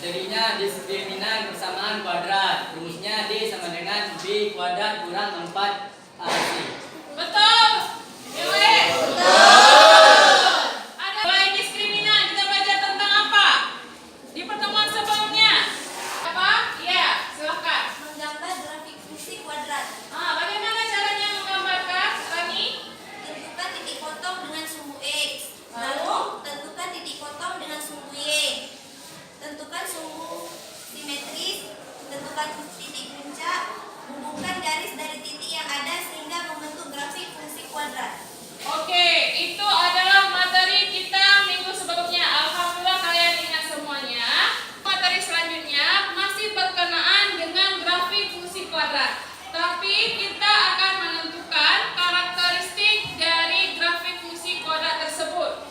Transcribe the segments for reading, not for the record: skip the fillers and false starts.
Materinya diskriminan persamaan kuadrat. Rumusnya D sama dengan B kuadrat kurang 4AC. Betul. Dewe. Betul. Ada selain diskriminan kita belajar tentang apa? Di pertemuan sebelumnya. Apa? Iya, silakan. Menggambar grafik fungsi kuadrat. Bagaimana caranya menggambarkan, Rani? Tentukan titik potong dengan sumbu X. Lalu? Lalu tentukan titik potong dengan sumbu Y. Tentukan sumbu simetris. Tentukan titik puncak. Hubungkan garis dari titik yang ada sehingga membentuk grafik fungsi kuadrat. Oke, itu adalah materi kita minggu sebelumnya. Alhamdulillah kalian ingat semuanya. Materi selanjutnya masih berkenaan dengan grafik fungsi kuadrat. Tapi kita akan menentukan karakteristik dari grafik fungsi kuadrat tersebut.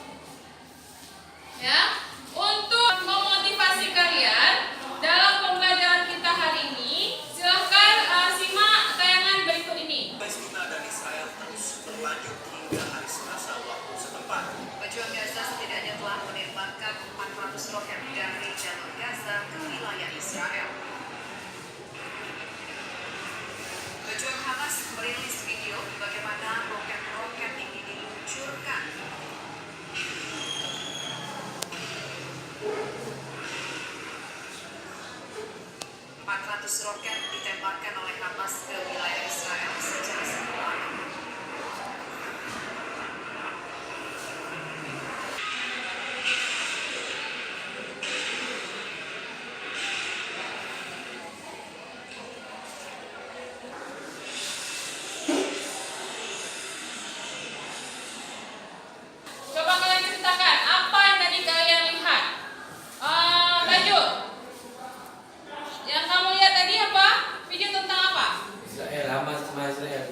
Ya, untuk memotivasi kalian dalam pembelajaran kita hari ini, silahkan simak tayangan berikut ini. Palestina dan Israel terus berlanjut hingga hari Selasa waktu setempat. Pejuang Gaza setidaknya telah menembakkan 400 roket dari jalur Gaza ke wilayah Israel. Pejuang Hamas merilis video bagaimana roket-roket ini diluncurkan. 400 roket ditembakkan oleh Hamas ke wilayah Israel sejak semalam. Coba kalian ceritakan apa yang tadi kalian lihat. Lanjut. Yang kamu lihat tadi apa? Video tentang apa? Israel, Hamas sama Israel.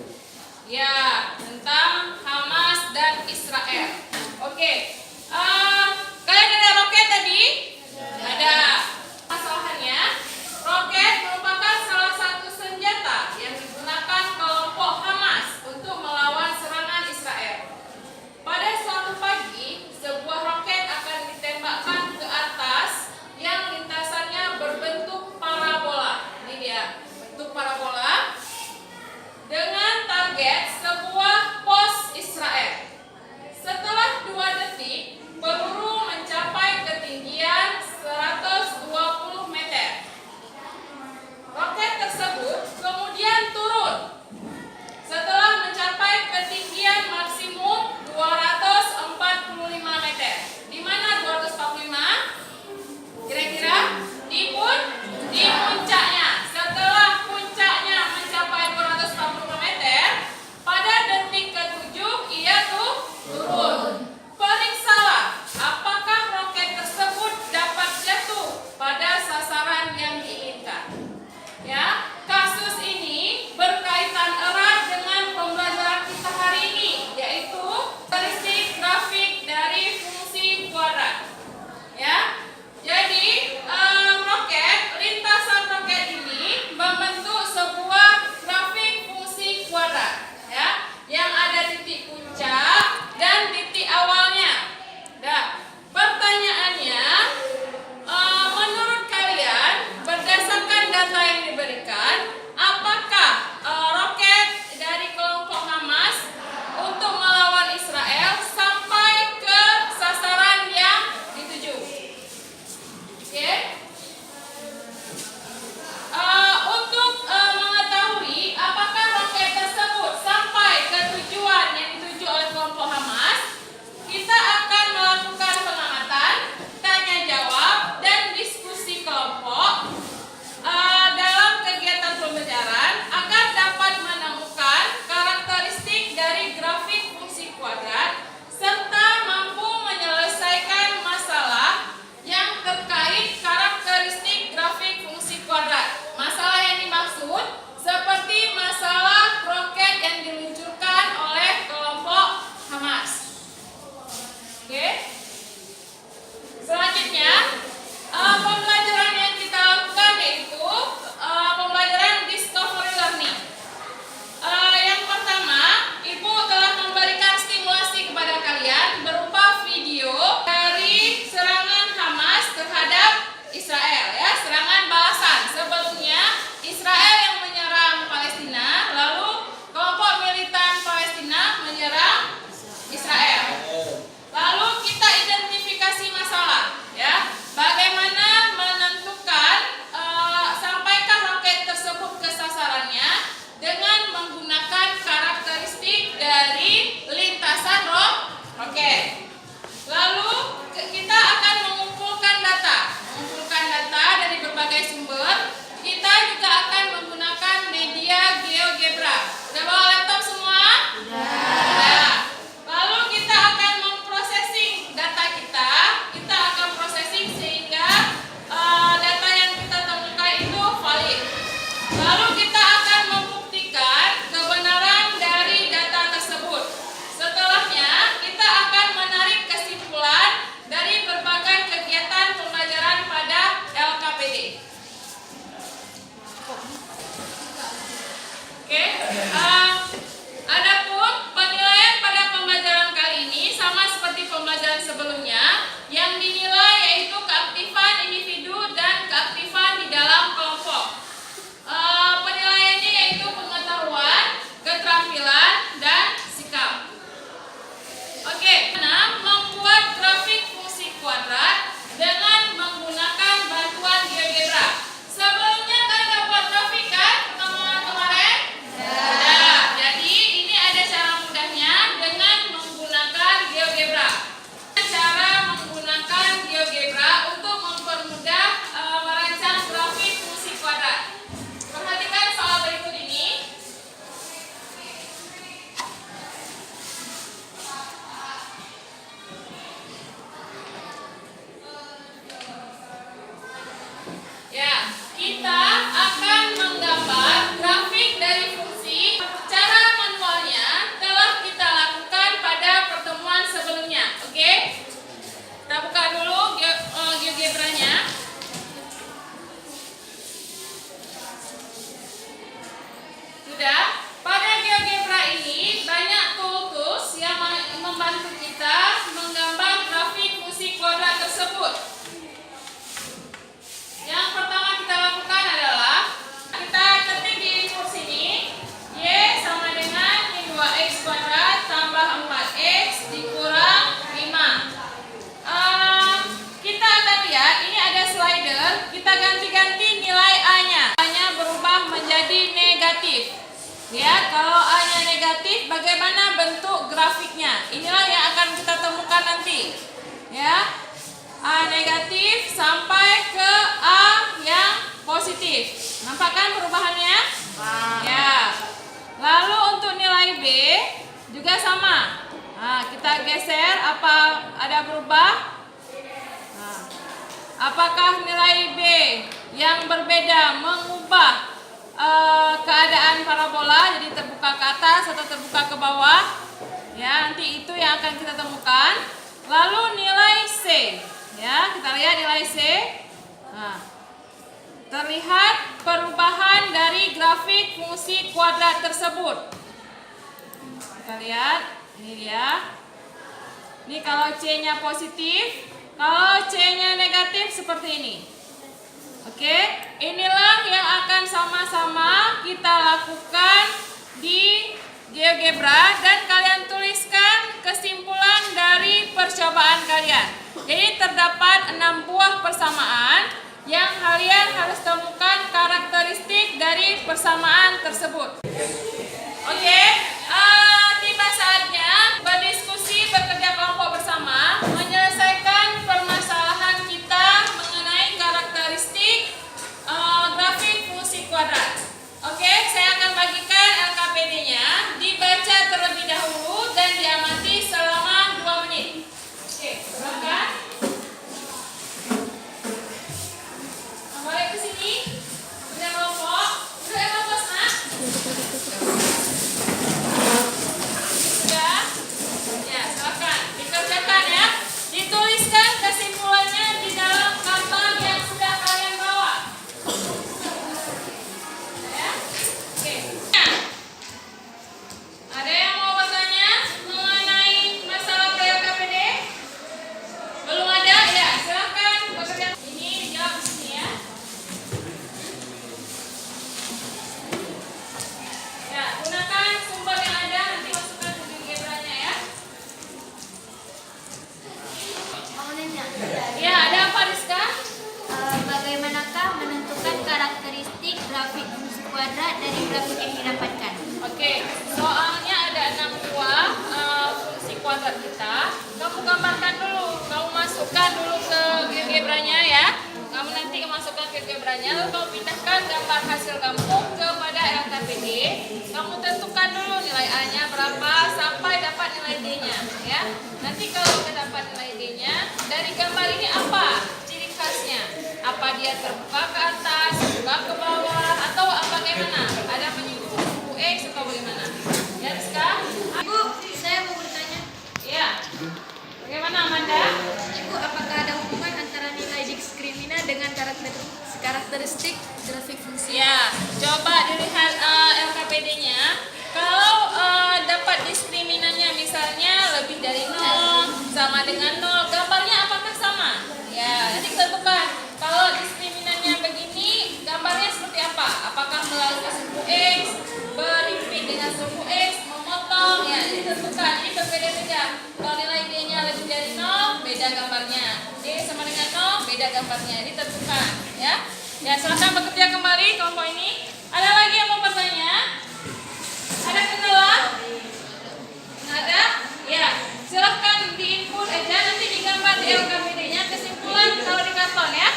kita akan menggambar grafik dari fungsi. Cara manualnya telah kita lakukan pada pertemuan sebelumnya. Oke? Kita buka dulu GeoGebra-nya. Sudah? Pada GeoGebra ini banyak tools yang membantu kita menggambar grafik fungsi kuadrat tersebut. Yang pertama kita lakukan adalah kita ketik di input sini Y sama dengan min 2x kuadrat tambah 4x dikurang 5. Kita akan lihat ini ada slider, kita ganti-ganti nilai A-nya. A-nya berubah menjadi negatif. Lihat kalau A-nya negatif bagaimana bentuk grafiknya. Inilah yang akan kita temukan nanti. Ya. A negatif sampai ke A yang positif. Nampak kan perubahannya? Ya. Lalu untuk nilai B juga sama. Nah, kita geser apa ada berubah? Nah, apakah nilai B yang berbeda mengubah keadaan parabola jadi terbuka ke atas atau terbuka ke bawah? Ya, nanti itu yang akan kita temukan. Lalu nilai C. Ya, kita lihat nilai C. Nah, terlihat perubahan dari grafik fungsi kuadrat tersebut. Kita lihat, ini dia. Ini kalau C-nya positif, kalau C-nya negatif seperti ini. Oke, inilah yang akan sama-sama kita lakukan di GeoGebra dan kalian tuliskan kesimpulan dari percobaan kalian. Jadi terdapat 6 buah persamaan yang kalian harus temukan karakteristik dari persamaan tersebut. Oke, tiba saatnya berdiskusi bekerja kelompok bersama menyelesaikan permasalahan kita mengenai karakteristik grafik fungsi kuadrat. Oke, saya akan bagikan LKPD-nya dibaca terlebih dahulu dan diamati selama 2 menit. Oke, silakan. Kembali ke sini. Sudah kelompok. Sudah kelompok, nak? Sudah? Ya, silakan. Dikerjakan ya. Dituliskan kesimpulannya di dalam gambar yang sudah kalian bawa. Ya? Oke. Nah, ada yang mau bertanya mengenai masalah PLKPD? Belum ada? Ya, silakan bekerja. Ini dijawab di sini ya. Ya, gunakan sumber yang ada nanti masukkan ke GeoGebra-nya ya. Mau nanya, Ya, ada apa Rizka? bagaimanakah menentukan karakteristik grafik fungsi kuadrat dari grafik yang didapatkan? Oke, soalnya ada 6 buah fungsi kuadrat kita. Kamu gambarkan dulu, kamu masukkan dulu ke GeoGebra-nya ya. Kamu nanti masukkan ke GeoGebra-nya, lalu kamu pindahkan gambar hasil kamu kepada LKPD. Kamu tentukan dulu nilai A-nya berapa sampai dapat nilai D-nya ya. Nanti kalau kita dapat nilai D-nya, dari gambar ini apa ciri khasnya? Apa dia terbuka ke atas, terbuka ke bawah, atau bagaimana? Ada menyinggung suku X atau bagaimana? Ya Rizka? Ibu, saya mau bertanya. Ya. Bagaimana Amanda? Ibu, apakah ada hubungan antara nilai diskrimina dengan karakteristik grafik fungsi? Ya, coba dilihat LKPD-nya. Kalau dapat diskriminannya misalnya lebih dari 0 sama dengan 0, gambarnya apakah sama? Ya, nanti kita tentukan. Kalau diskriminannya begini, gambarnya seperti apa? Apakah melalui suku X, berimpit dengan suku X, memotong? Ya, ini tentukan. Ini berbeda-beda. Kalau nilai D-nya lebih dari 0, beda gambarnya. D sama dengan 0, beda gambarnya. Ini tentukan, ya. Ya, silakan bekerja kembali kelompok ini. Ada lagi yang mau bertanya? Ada kendala? Ada? Ya, silahkan diinput aja nanti digambar di LKPD-nya kesimpulan kalau di karton ya.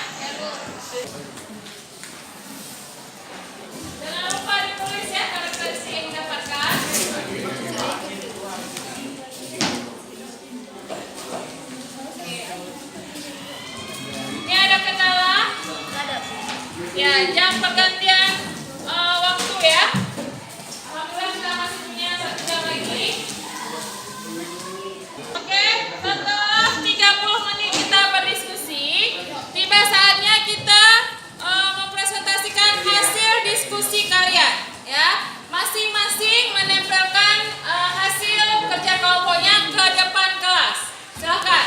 Jangan lupa ditulis ya karakteristik yang didapatkan. Ini ada kendala? Ada. Ya, jam pergantian waktu ya. Alhamdulillah kita masih punya 1 jam lagi. Oke, setelah 30 menit kita berdiskusi, tiba saatnya kita mempresentasikan hasil diskusi kalian. Ya, masing-masing menempelkan hasil kerja kelompoknya ke depan kelas. Silakan.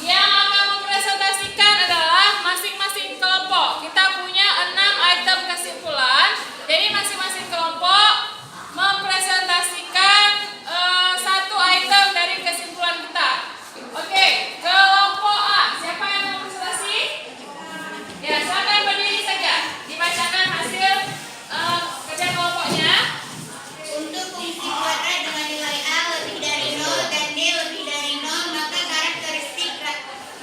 Yang akan mempresentasikan adalah masing-masing kelompok. Kita punya 6 item kesimpulan. Jadi masing-masing kelompok mempresentasikan 1 item dari kesimpulan kita. Oke, kelompok A. Siapa yang mau presentasi? Ya, silakan berdiri saja. Dibacakan hasil kerja kelompoknya. Untuk fungsi kuadrat dengan nilai A lebih dari 0 dan D lebih dari 0, maka karakteristik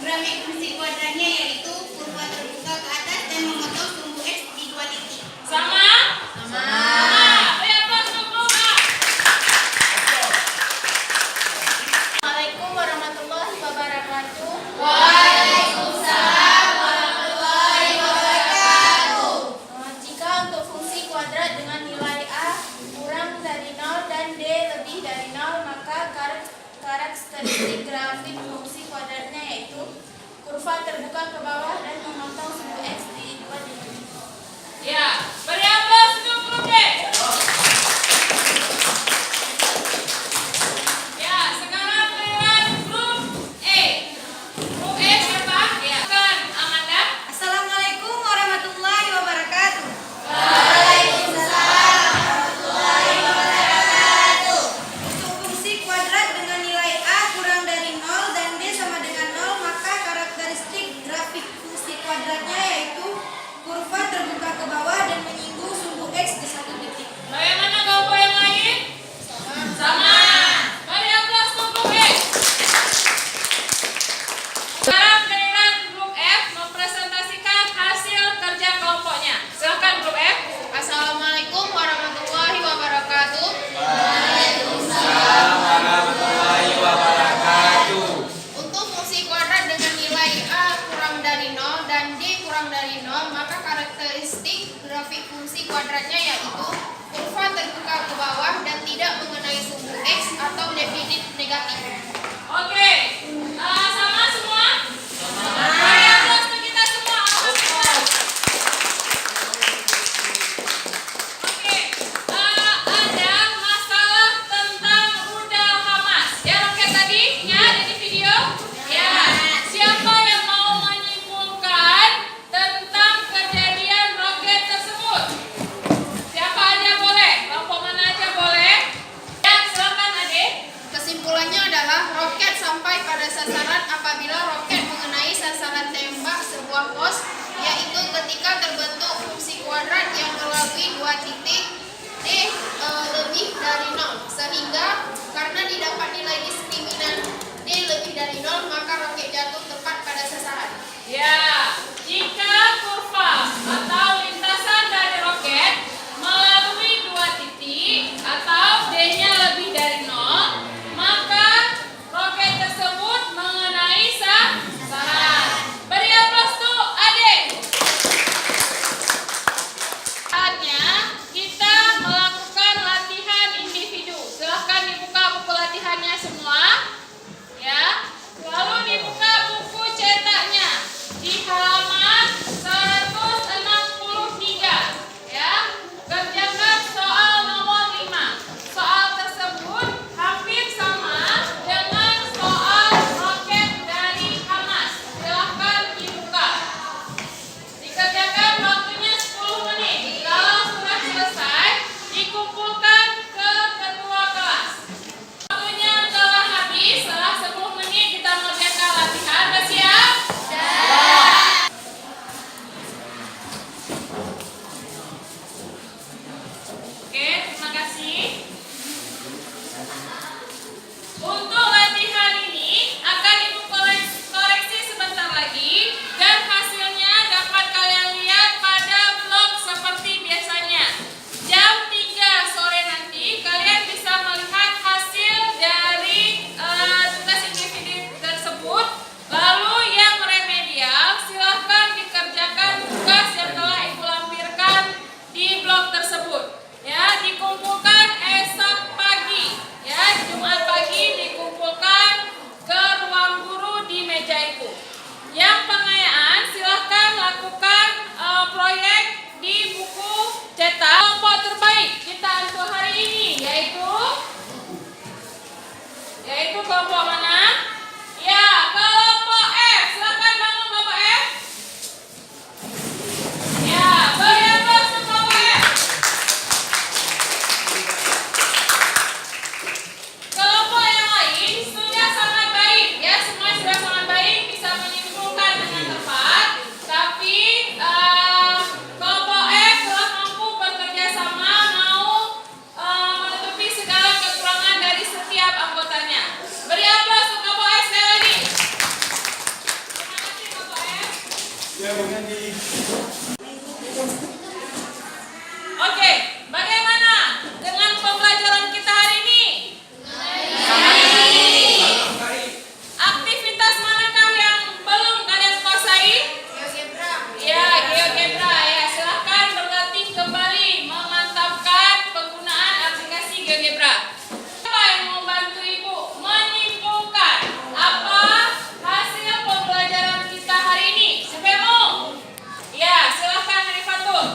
grafik fungsi kuadratnya yaitu kurva terbuka ke atas dan memotong sumbu X di 2 titik. Sama? Sama. Beri aplaus untuk kelompok A. Assalamualaikum warahmatullahi wabarakatuh. Waalaikumsalam warahmatullahi wabarakatuh. Jika untuk fungsi kuadrat dengan nilai A kurang dari 0 dan D lebih dari 0, maka karakteristik grafik fungsi kuadratnya yaitu kurva terbuka ke bawah dan memotong sumbu X di 2 titik. Ya, beri aplaus untuk grup D. Ya, sekarang giliran grup E. Grup E siapa? Ya, kan Amanda. Assalamualaikum warahmatullahi wabarakatuh. Untuk fungsi kuadrat dengan nilai A kurang dari 0 dan D sama dengan 0, maka karakteristik grafik fungsi kuadratnya yaitu kurva terbuka ke bawah dan menyinggung sumbu X di 1 titik. Bagaimana kelompok yang lain? Sama. Beri aplaus untuk grup E. Sekarang giliran grup F mempresentasikan hasil kerja kelompoknya. Silakan grup F. Assalamualaikum warahmatullahi wabarakatuh. Untuk fungsi kuadrat dengan nilai A kurang dari 0 dan D kurang dari 0, maka karakteristik grafik fungsi kuadratnya yaitu kurva terbuka ke bawah dan tidak mengenai sumbu X atau definit negatif. Oke. Sama semua? Beri aplaus untuk kita semua. Alhamdulillah. Oke. Ada masalah tentang rudal Hamas. Ya, roket tadi ya ada di video? Ya. Siapa yang mau menyimpulkan tentang kejadian roket tersebut? Siapa aja boleh? Kelompok mana aja boleh? Ya, silakan Ade. Kesimpulannya adalah roket sampai pada sasaran apabila roket mengenai sasaran tembak sebuah pos, yaitu ketika terbentuk fungsi kuadrat yang melalui 2 titik D lebih dari 0, sehingga karena didapat nilai diskriminan D lebih dari 0, maka roket jatuh tepat pada sasaran. Ya, jika kurva atau lintasan dari roket melalui 2 titik atau D-nya lebih dari 0, maka roket tersebut mengenai sasaran. Beri aplaus tuh Ade. Saatnya kita melakukan latihan individu. Silahkan dibuka buku latihannya semua. Ya, lalu dibuka buku untuk hari ini yaitu kelompok mana? Ya, kelompok F. Silakan bangun Bapak F. Ya, beri aplaus untuk kelompok F. Kelompok yang lain sudah sangat baik, ya, semua sudah sangat baik, bisa menyimpulkan dengan tepat. Tapi kelompok F telah mampu bekerja sama, mau menutupi segala kekurangan dari setiap anggotanya. Beri aplaus untuk kelompok F sekali lagi. Terima kasih kelompok F. Ya, Bu Nandi. Oke, bagaimana dengan pembelajaran kita hari ini? Aktivitas manakah yang belum kalian kuasai? Ya, GeoGebra. Ya, silahkan berlatih kembali memantapkan penggunaan aplikasi GeoGebra. Siapa yang mau bantu Ibu menyimpulkan apa hasil pembelajaran kita hari ini? Siapa yang mau? Ya, silahkan Rifatul.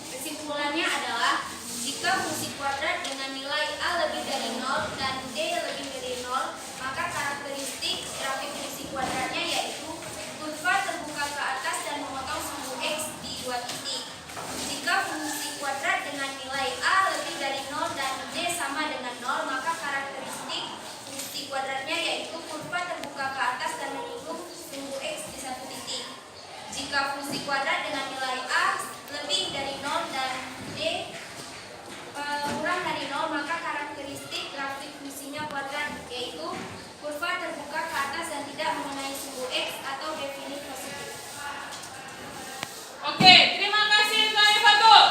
Kesimpulannya adalah jika fungsi kuadrat dengan nilai A lebih dari 0 dan D lebih dari 0, maka karakteristik grafik fungsi kuadratnya yaitu kurva terbuka ke atas dan memotong sumbu X di dua titik. Jika fungsi kuadrat dengan nilai A lebih dari 0 dan D sama dengan 0, maka karakteristik fungsi kuadratnya yaitu kurva terbuka ke atas dan menyinggung sumbu X di satu titik. Jika fungsi kuadrat dengan nilai A lebih dari 0 dan D kurang dari 0, maka karakteristik grafik fungsinya kuadrat yaitu kurva terbuka ke atas dan tidak mengenai sumbu X atau definit positif. Oke, terima kasih Tuan Rifatul.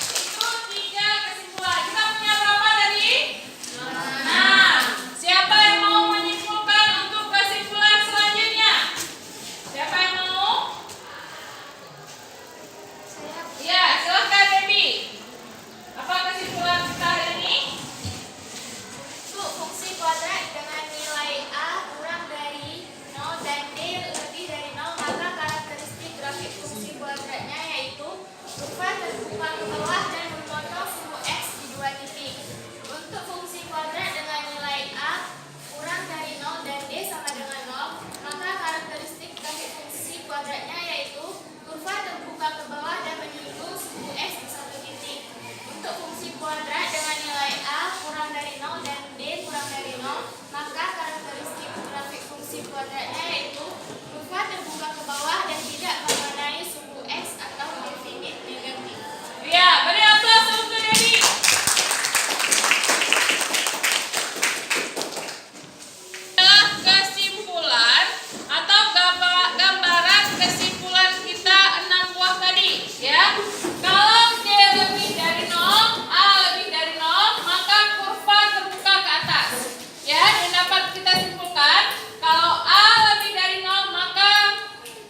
Itu 3 kesimpulan. Kita punya berapa tadi? Nah, siapa yang mau menyimpulkan untuk kesimpulan selanjutnya? Siapa yang mau? Ya, silahkan Debbie. Apa kesimpulan kita hari ini? Bu, fungsi kuadrat dengan nilai A kurang dari 0 dan D lebih dari 0, maka karakteristik grafik fungsi kuadratnya yaitu kurva terbuka ke bawah dan memotong sumbu X di dua titik. Untuk fungsi kuadrat dengan nilai A kurang dari 0 dan D sama dengan 0, maka karakteristik grafik fungsi kuadratnya yaitu kurva terbuka ke bawah dan menyinggung sumbu X di satu titik. Untuk fungsi kuadrat dengan nilai A kurang dari 0 dan D kurang dari 0, maka karakteristik grafik fungsi kuadratnya yaitu kurva terbuka ke bawah dan tidak mengenai sumbu X atau definit negatif. Ya, beri aplaus untuk Debbie. Adalah kesimpulan atau gambaran kesimpulan kita 6 buah tadi, ya. Kalau D lebih dari 0, A lebih dari 0, maka kurva terbuka ke atas. Ya, dan dapat kita simpulkan kalau A lebih dari 0, maka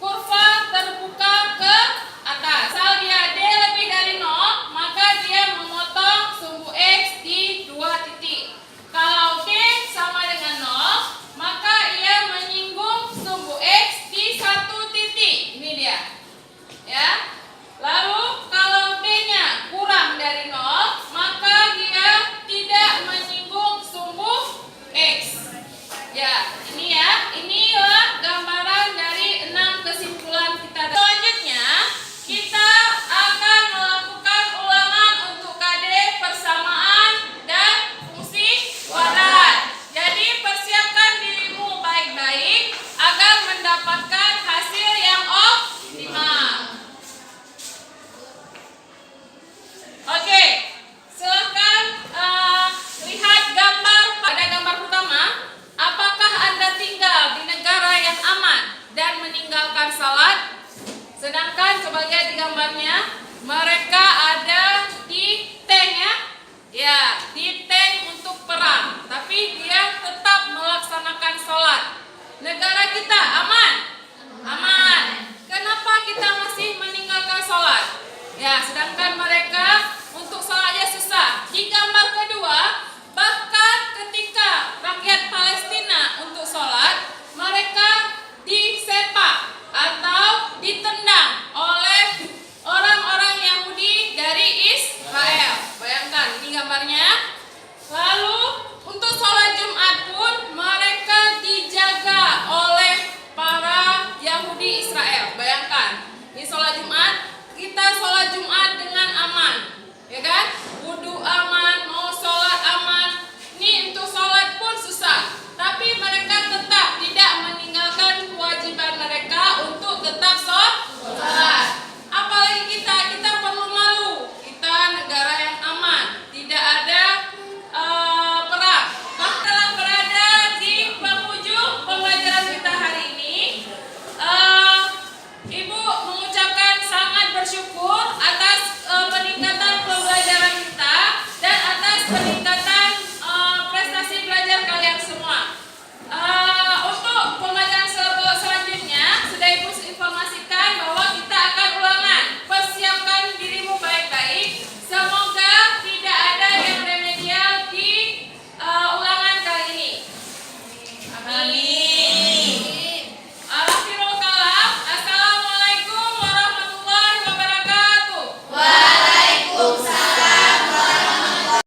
kurva terbuka ke atas. Asal dia D lebih dari 0, maka dia memotong sumbu X di dua titik. Kalau D sama dengan 0, maka ia menyinggung sumbu X di satu titik. Ini dia. Ya. Lalu kalau D-nya kurang dari 0, maka dia tidak menyinggung sumbu X. Ya, ini ya. Inilah gambaran dari 6 kesimpulan kita. Selanjutnya, kita akan melakukan ulangan untuk KD persamaan dan fungsi kuadrat. Jadi persiapkan dirimu baik-baik agar mendapatkan hasil yang optimal. Oke, silahkan lihat gambar. Pada gambar pertama, apakah Anda tinggal di negara yang aman dan meninggalkan salat? Sedangkan coba lihat di gambarnya, mereka ada di tank ya. Ya, di tank untuk perang, tapi dia tetap melaksanakan salat. Negara kita aman